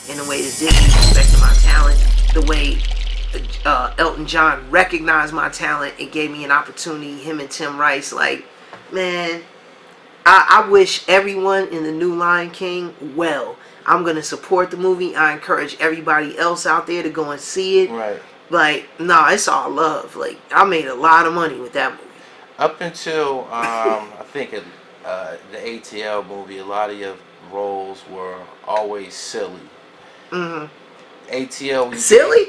in the way that Disney respected my talent, the way Elton John recognized my talent and gave me an opportunity. Him and Tim Rice, like, man, I wish everyone in the new Lion King well. I'm gonna support the movie. I encourage everybody else out there to go and see it. Right. Like, nah, it's all love. Like, I made a lot of money with that movie. Up until I think the ATL movie, a lot of your roles were always silly. Mm-hmm. ATL was Silly?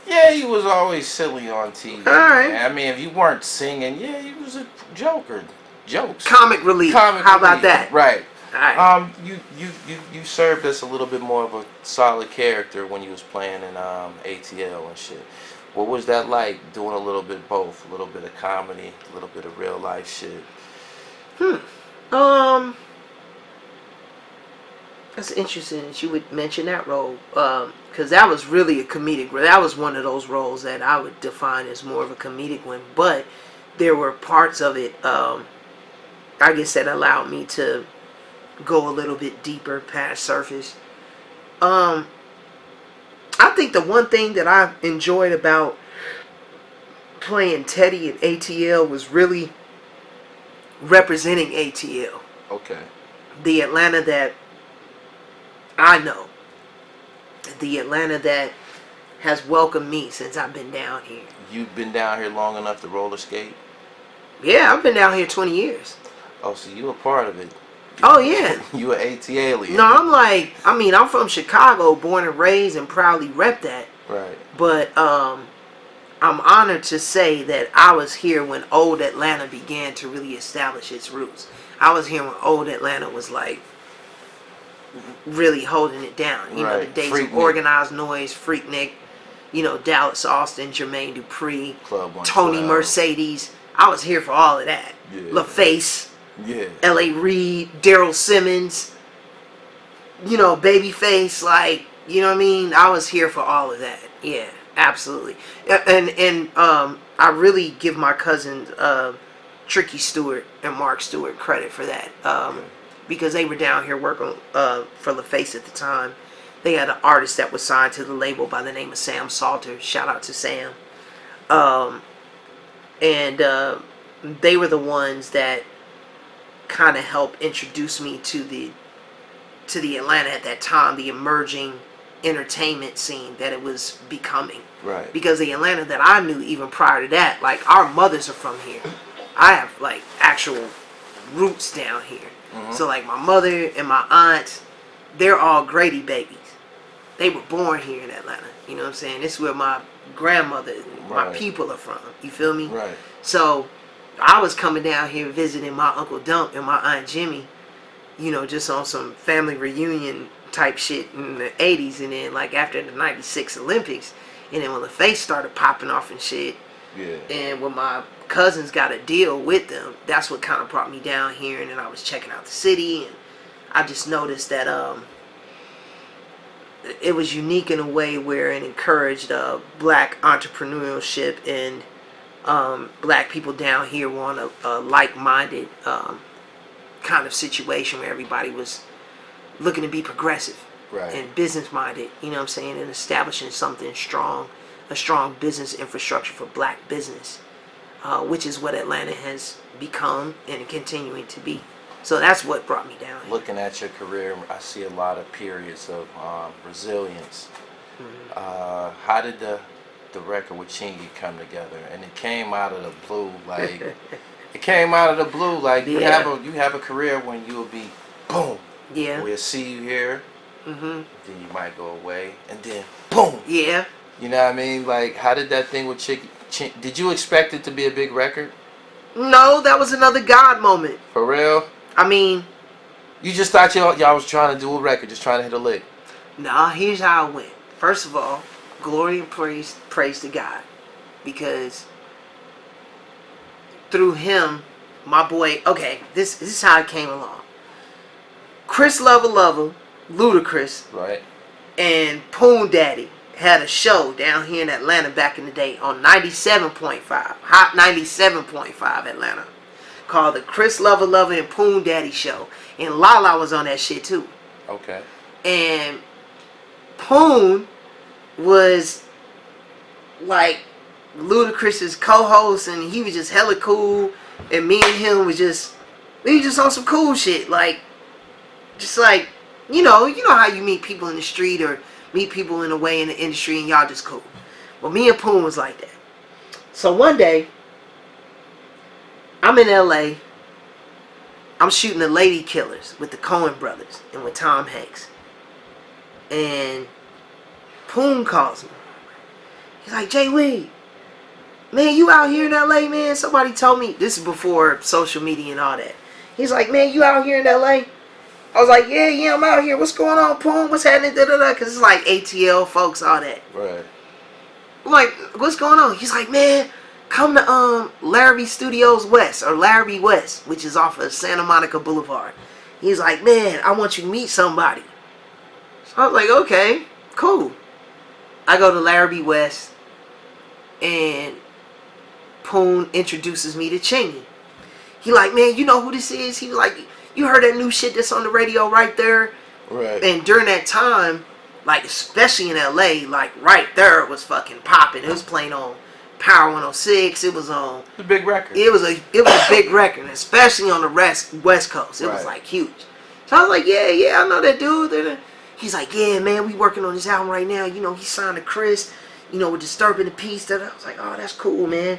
Yeah, he was always silly on TV. All right. Man. I mean, if you weren't singing, yeah, he was a joker. Jokes. Comic relief. Comic How relief. about that? Right. All right. You served us a little bit more of a solid character when you was playing in ATL and shit. What was that like, doing a little bit both, a little bit of comedy, a little bit of real life shit? That's interesting that you would mention that role, because that was really a comedic role. That was one of those roles that I would define as more of a comedic one. But there were parts of it, I guess, that allowed me to go a little bit deeper past surface. I think the one thing that I enjoyed about playing Teddy at ATL was really representing ATL. Okay. The Atlanta that I know. The Atlanta that has welcomed me since I've been down here. You've been down here long enough to roller skate? Yeah, I've been down here 20 years. Oh, so you a part of it. Oh, yeah. You an ATLian. No, I'm from Chicago, born and raised, and proudly rep that. Right. But I'm honored to say that I was here when old Atlanta began to really establish its roots. I was here when old Atlanta was like really holding it down. You know, the days of Organized Noise, Freaknik, Dallas Austin, Jermaine Dupri, Tony Mercedes. I was here for all of that. Yeah. LaFace. Yeah. L.A. Reid, Daryl Simmons, Babyface, like, you know what I mean? I was here for all of that. Yeah, absolutely. And I really give my cousins Tricky Stewart and Mark Stewart credit for that, because they were down here working for LaFace at the time. They had an artist that was signed to the label by the name of Sam Salter. Shout out to Sam. And they were the ones that kind of helped introduce me to the Atlanta at that time, the emerging entertainment scene that it was becoming. Right. Because the Atlanta that I knew even prior to that, like, our mothers are from here. I have like actual roots down here. Mm-hmm. So like my mother and my aunt, they're all Grady babies. They were born here in Atlanta. You know what I'm saying? This is where my grandmother, my people are from. You feel me? Right. So I was coming down here visiting my Uncle Dump and my Aunt Jimmy, just on some family reunion type shit in the 80s. And then, like, after the 96 Olympics, and then when the face started popping off and shit, yeah. And when my cousins got a deal with them, that's what kind of brought me down here. And then I was checking out the city, and I just noticed that it was unique in a way where it encouraged black entrepreneurship, and black people down here were on a like-minded kind of situation where everybody was looking to be progressive and business-minded, you know what I'm saying, and establishing something strong, a strong business infrastructure for black business, which is what Atlanta has become and continuing to be. So that's what brought me down here. Looking at your career, I see a lot of periods of resilience. Mm-hmm. How did the record with Chingy come together? And it came out of the blue, like you have a career when you'll be boom. Yeah. We'll see you here. Mm-hmm. Then you might go away, and then boom. Yeah. You know what I mean? Like, how did that thing with Chingy? Did you expect it to be a big record? No, that was another God moment. For real? I mean, you just thought y'all was trying to do a record, just trying to hit a lick. Nah, here's how it went. First of all, glory and praise to God, because through him, my boy. Okay, this is how it came along. Chris Lover, Ludacris, right, and Poon Daddy had a show down here in Atlanta back in the day on 97.5, Hot 97.5 Atlanta, called the Chris Lover and Poon Daddy Show. And Lala was on that shit too. Okay. And Poon was like Ludacris's co-host, and he was just hella cool, and me and him was just we was just on some cool shit, like just like you know how you meet people in the street or meet people in a way in the industry and y'all just cool. Well, me and Poon was like that. So one day I'm in LA. I'm shooting The Lady Killers with the Coen brothers and with Tom Hanks, and Poon calls me. He's like, Jay Weed, man, you out here in LA, man? Somebody told me. This is before social media and all that. He's like, man, you out here in LA? I was like, yeah, I'm out here. What's going on, Poon? What's happening? Because it's like ATL folks, all that. Right. I'm like, what's going on? He's like, man, come to Larrabee Studios West, or Larrabee West, which is off of Santa Monica Boulevard. He's like, man, I want you to meet somebody. So I was like, okay, cool. I go to Larrabee West, and Poon introduces me to Chingy. He like, man, you know who this is? He was like, you heard that new shit that's on the radio right there? Right. And during that time, like especially in LA, like right there it was fucking popping. It was playing on Power 106. It was on. It's a big record. It was a big record, especially on the West Coast. It was like huge. So I was like, yeah, I know that dude. He's like, yeah, man, we working on this album right now. You know, he signed to Chris. You know, with Disturbing the Peace. I was like, oh, that's cool, man.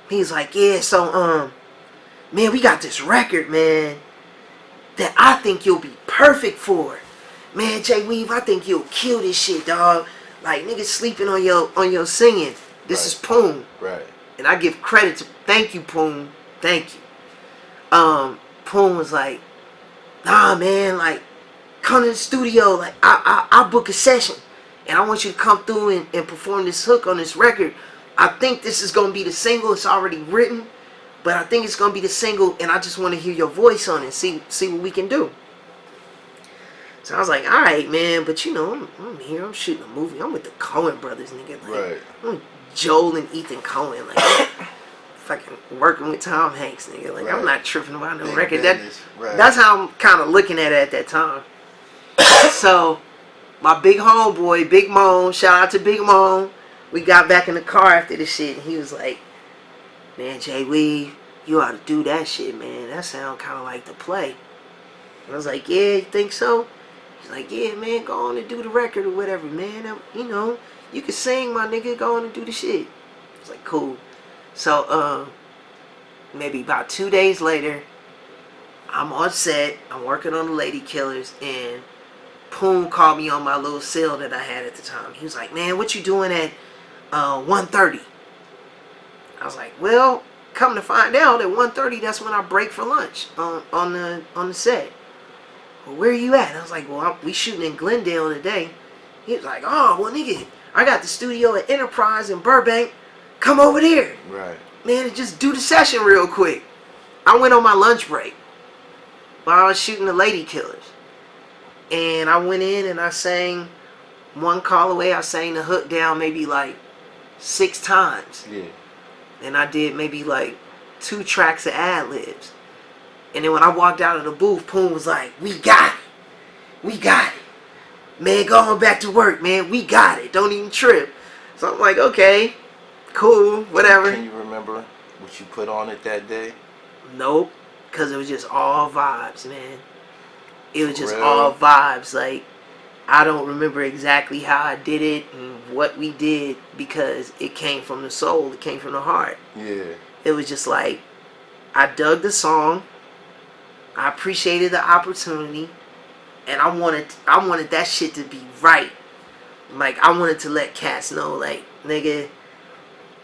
He's like, yeah, so man, we got this record, man, that I think you'll be perfect for. Man, Jay Weave, I think you'll kill this shit, dog. Like niggas sleeping on your singing. This is Poon. Right. And I give credit to thank you, Poon. Thank you. Poon was like, nah, man, like come to the studio, like I'll book a session and I want you to come through and perform this hook on this record. I think this is gonna be the single. It's already written, but I think it's gonna be the single, and I just want to hear your voice on it. See what we can do. So I was like, all right, man, but you know, I'm here. I'm shooting a movie. I'm with the Coen brothers, nigga. Like, Right. I'm Joel and Ethan Coen, like fucking working with Tom Hanks, nigga. Like, right. I'm not tripping about no record. That's how I'm kind of looking at it at that time. So my big homeboy, Big Moan, shout out to Big Moan. We got back in the car after the shit, and he was like, man, Jay Weave, you ought to do that shit, man. That sound kind of like the play. And I was like, yeah, you think so? He's like, yeah, man, go on and do the record or whatever, man. You know, you can sing, my nigga. Go on and do the shit. I was like, cool. So, maybe about 2 days later, I'm on set. I'm working on The Lady Killers, and Poon called me on my little cell that I had at the time. He was like, man, what you doing at 1:30? I was like, well, come to find out at 1:30, that's when I break for lunch on the set. Well, where are you at? I was like, well, we shooting in Glendale today. He was like, oh, well, nigga, I got the studio at Enterprise in Burbank. Come over there. Right. Man, just do the session real quick. I went on my lunch break while I was shooting The Lady Killers. And I went in and I sang One Call Away. I sang the hook down maybe like 6 times. Yeah. And I did maybe like 2 tracks of ad-libs. And then when I walked out of the booth, Poon was like, we got it. We got it. Man, going back to work, man. We got it. Don't even trip. So I'm like, okay, cool, whatever. Can you remember what you put on it that day? Nope. Because it was just all vibes, man. It was just all vibes. Like, I don't remember exactly how I did it and what we did because it came from the soul. It came from the heart. Yeah. It was just like, I dug the song. I appreciated the opportunity. And I wanted that shit to be right. Like, I wanted to let cats know, like, nigga,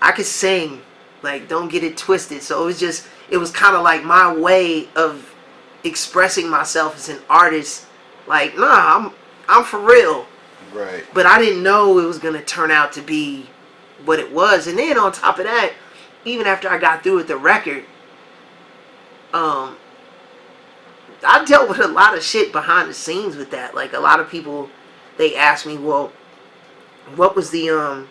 I could sing. Like, don't get it twisted. So it was kind of like my way of expressing myself as an artist. Like, nah, I'm for real. Right. But I didn't know it was going to turn out to be what it was. And then on top of that, even after I got through with the record, I dealt with a lot of shit behind the scenes with that. Like, a lot of people, they asked me, well, what was the,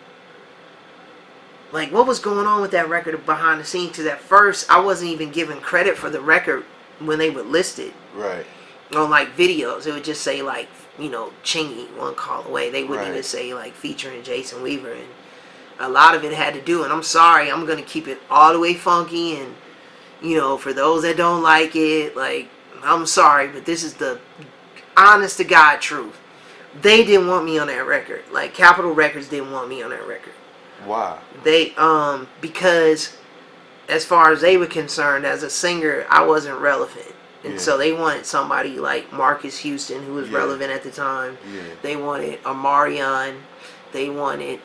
like, what was going on with that record behind the scenes? Because at first, I wasn't even given credit for the record when they were listed. Right. on like videos, it would just say like, Chingy, One Call Away. They wouldn't even Right. say like featuring Jason Weaver, and a lot of it had to do. And I'm sorry, I'm gonna keep it all the way funky, and for those that don't like it, like, I'm sorry, but this is the honest to God truth. They didn't want me on that record. Like Capitol Records didn't want me on that record. Why? They because as far as they were concerned, as a singer, I wasn't relevant. And Yeah. so they wanted somebody like Marcus Houston, who was Yeah. relevant at the time. Yeah. They wanted Omarion. They wanted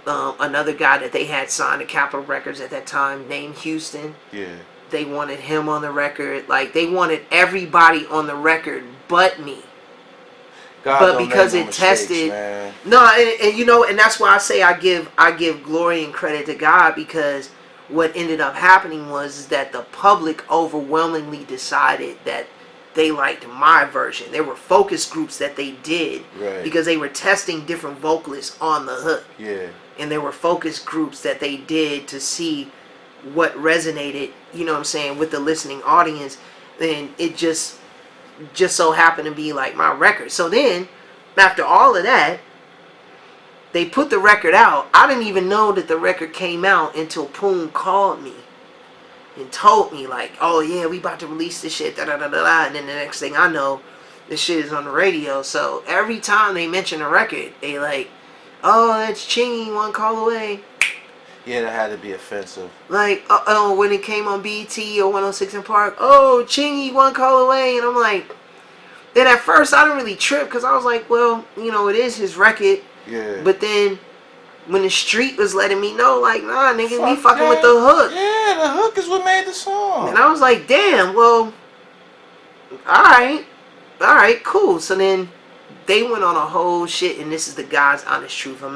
another guy that they had signed to Capitol Records at that time, named Houston. Yeah. They wanted him on the record. Like, they wanted everybody on the record but me. God But don't because make no it tested, man. no, and that's why I say I give glory and credit to God, because what ended up happening was that the public overwhelmingly decided that they liked my version. There were focus groups that they did, Right. because they were testing different vocalists on the hook. Yeah. And there were focus groups that they did to see what resonated, with the listening audience. And it just so happened to be like my record. So then, after all of that, they put the record out. I didn't even know that the record came out until Poon called me and told me, like, oh yeah, we about to release this shit, da da da da da. And then the next thing I know, this shit is on the radio. So every time they mention a record, they like, oh, that's Chingy, One Call Away. Yeah, that had to be offensive. Like, when it came on BT or 106 in Park, oh, Chingy, One Call Away. And I'm like, then at first I didn't really trip, because I was like, well, it is his record. Yeah. But then when the street was letting me know, like, nah, nigga, we fucking yeah. with the hook. Yeah, the hook is what made the song. And I was like, damn, well, alright, cool. So then they went on a whole shit, and this is the God's honest truth. I'm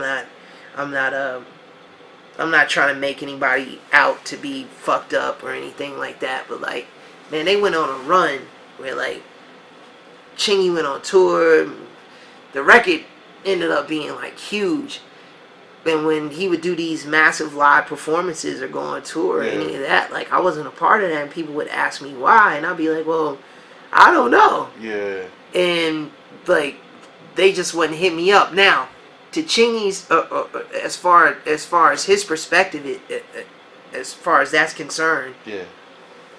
not trying to make anybody out to be fucked up or anything like that, but like, man, they went on a run where like Chingy went on tour. The record ended up being like huge. And when he would do these massive live performances or go on tour or any of that, like, I wasn't a part of that, and people would ask me why, and I'd be like, well, I don't know. Yeah. And like, they just wouldn't hit me up. Now, to Chingy's, as far as his perspective, as far as that's concerned, Yeah.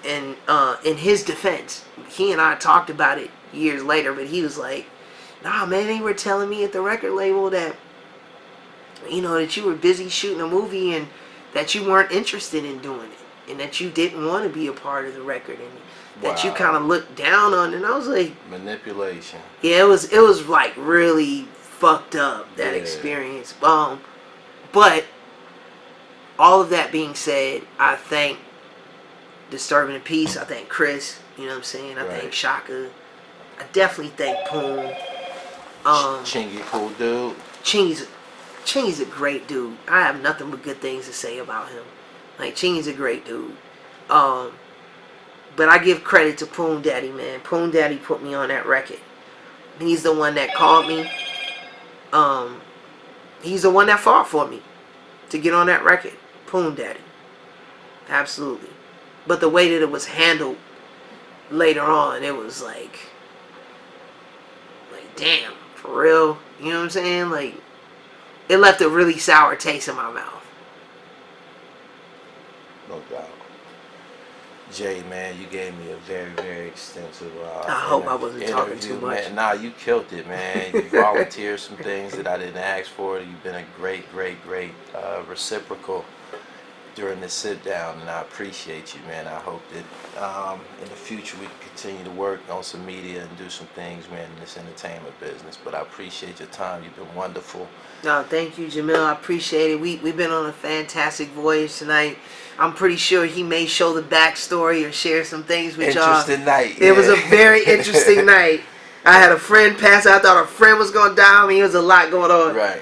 and in his defense, he and I talked about it years later, but he was like, nah, man, they were telling me at the record label that, that you were busy shooting a movie and that you weren't interested in doing it, and that you didn't want to be a part of the record, and that you kind of looked down on it. And I was like, manipulation. Yeah, it was like really fucked up, that experience. But all of that being said, I thank Disturbing the Peace. I thank Chris. You know what I'm saying? I thank Shaka. I definitely thank Poon. Chingy, cool dude. Chingy's a great dude. I have nothing but good things to say about him. Like, Chingy's a great dude. But I give credit to Poon Daddy, man. Poon Daddy put me on that record. He's the one that called me. He's the one that fought for me to get on that record. Poon Daddy. Absolutely. But the way that it was handled later on, it was like, damn, for real? You know what I'm saying? Like, it left a really sour taste in my mouth. No doubt. Jay, man, you gave me a very, very extensive I hope I wasn't talking too much. Man. Nah, you killed it, man. You volunteered some things that I didn't ask for. You've been a great reciprocal during this sit down, and I appreciate you, man. I hope that in the future we can continue to work on some media and do some things, man, in this entertainment business. But I appreciate your time. You've been wonderful. No, thank you, Jamil. I appreciate it. We've been on a fantastic voyage tonight. I'm pretty sure he may show the backstory or share some things with y'all. Interesting night. It was a very interesting night. I had a friend pass out. I thought a friend was going to die. I mean, there was a lot going on. Right.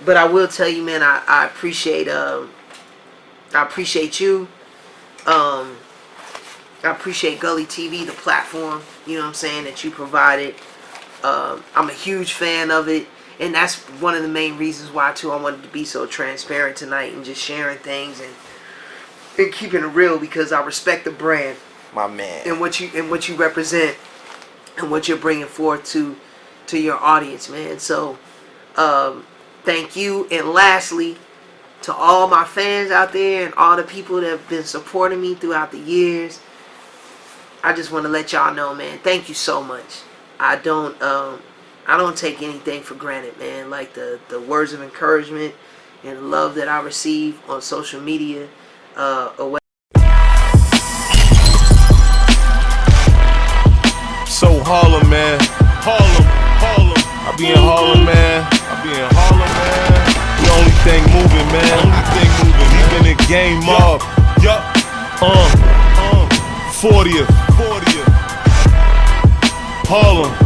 But I will tell you, man, I appreciate you. I appreciate Gully TV, the platform, you know what I'm saying, that you provided. I'm a huge fan of it. And that's one of the main reasons why, too, I wanted to be so transparent tonight and just sharing things and keeping it real, because I respect the brand. My man. And what you represent. and what you're bringing forth to your audience, man. So thank you. And lastly, to all my fans out there and all the people that have been supporting me throughout the years, I just want to let y'all know, man, thank you so much. I don't take anything for granted, man. Like the words of encouragement and love that I receive on social media. So Harlem, man. Harlem. I be in Harlem, man. The only thing moving, man. Keeping the game up. Yup. 40th. Harlem.